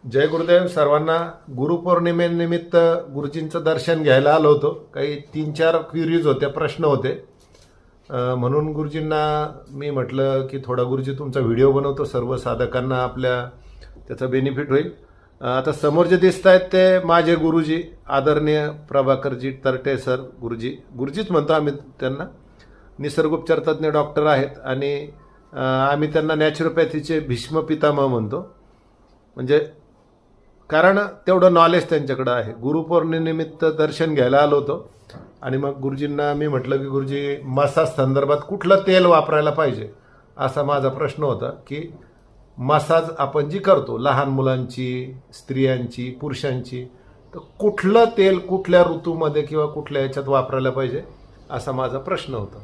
जय गुरुदेव सर्वांना. गुरुपौर्णिमेनिमित्त गुरुजींचं दर्शन घ्यायला आलो होतो. काही 3-4 क्युरीज होत्या, प्रश्न होते. म्हणून गुरुजींना मी म्हटलं की थोडा गुरुजी तुमचा व्हिडिओ बनवतो, सर्व साधकांना आपल्या त्याचा बेनिफिट होईल. आता समोर जे दिसत आहेत ते माझे गुरुजी आदरणीय प्रभाकरजी तरटे सर. गुरुजीच म्हणतो आम्ही त्यांना. निसर्गोपचार तज्ज्ञ डॉक्टर आहेत आणि आम्ही त्यांना नॅचरोपॅथीचे भीष्म पितामह म्हणतो. म्हणजे कारण तेवढं नॉलेज त्यांच्याकडं आहे. गुरुपौर्णिमेनिमित्त दर्शन घ्यायला आलो होतो आणि मग गुरुजींना मी म्हटलं की गुरुजी मसाज संदर्भात कुठलं तेल वापरायला पाहिजे असा माझा प्रश्न होता. की मसाज आपण जी करतो लहान मुलांची, स्त्रियांची, पुरुषांची, तर कुठलं तेल कुठल्या ऋतूमध्ये किंवा कुठल्या याच्यात वापरायला पाहिजे असा माझा प्रश्न होता.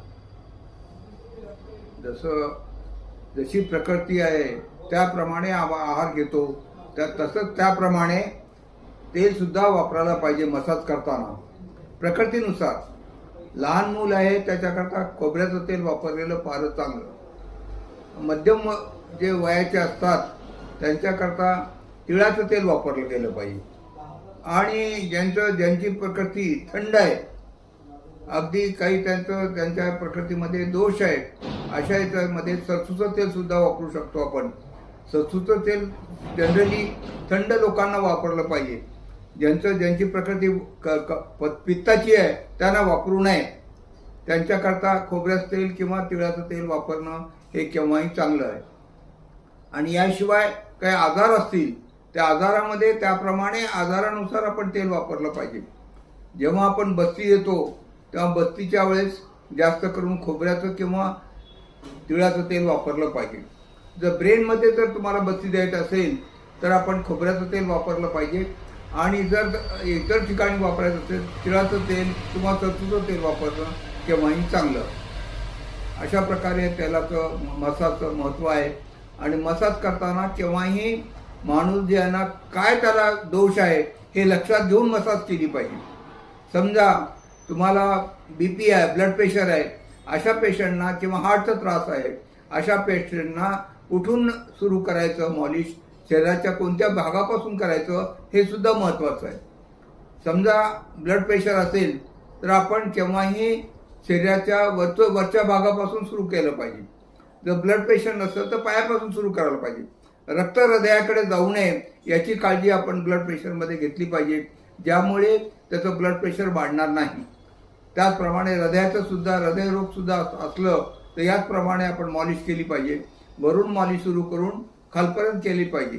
जशी प्रकृती आहे त्याप्रमाणे आहार घेतो, तसंच त्याप्रमाणे तेल सुद्धा वापरायला पाहिजे मसाज करताना प्रकृतीनुसार. लहान मूल आहे त्याच्याकरता खोबऱ्याचं तेल वापरलेलं फारच चांगलं. मध्यम जे वयाचे असतात त्यांच्याकरता तिळाचं तेल वापरलं गेलं पाहिजे. आणि ज्यांची प्रकृती थंड आहे, अगदी काही त्यांच्या प्रकृतीमध्ये दोष आहेत, अशा याच्यामध्ये सरसूचं तेल सुद्धा वापरू शकतो आपण. सरसूचं तेल जनरली थंड लोकांना वापरलं पाहिजे. ज्यांची प्रकृती पित्ताची आहे त्यांना वापरू नये. त्यांच्याकरता खोबऱ्याचं तेल किंवा तिळाचं तेल वापरणं हे केव्हाही चांगलं आहे. आणि याशिवाय काही आजार असतील त्या आजारामध्ये त्याप्रमाणे आजारानुसार आपण तेल वापरलं पाहिजे. जेव्हा आपण बस्ती देतो तेव्हा बस्तीच्या वेळेस जास्त करून खोबऱ्याचं किंवा तिळाचं तेल वापरलं पाहिजे. जर ब्रेनमध्ये जर तुम्हाला बस्ती द्यायची असेल तर आपण खोबऱ्याचं तेल वापरलं पाहिजे. आणि जर इतर ठिकाणी वापरायचं असेल तिळाचं तेल किंवा सरसूचं तेल वापरणं केव्हाही चांगलं. अशा प्रकारे तेलाचं मसाजचं महत्त्व आहे. आणि मसाज करताना केव्हाही माणूस जे आहे ना, काय त्याला दोष आहे हे लक्षात घेऊन मसाज केली पाहिजे. समजा तुम्हाला BP आहे, ब्लड प्रेशर आहे, अशा पेशंटना किंवा हार्टचा त्रास आहे, अशा पेशंटना कुठून सुरू करायचं मॉलिश, शरीराच्या कोणत्या भागापासून करायचं हे सुद्धा महत्त्वाचं आहे. समजा ब्लड प्रेशर असेल तर आपण केव्हाही शरीराच्या वरच्या भागापासून सुरू केलं पाहिजे. जर ब्लड प्रेशर नसेल तर पायापासून सुरू करायला पाहिजे. रक्त हृदयाकडे जाऊ नये याची काळजी आपण ब्लड प्रेशरमध्ये घेतली पाहिजे, ज्यामुळे त्याचं ब्लड प्रेशर वाढणार नाही. त्याचप्रमाणे हृदयरोग सुद्धा असलं तर याचप्रमाणे आपण मॉलिश केली पाहिजे. वरून मॉलिश सुरू करून खालपर्यंत केली पाहिजे.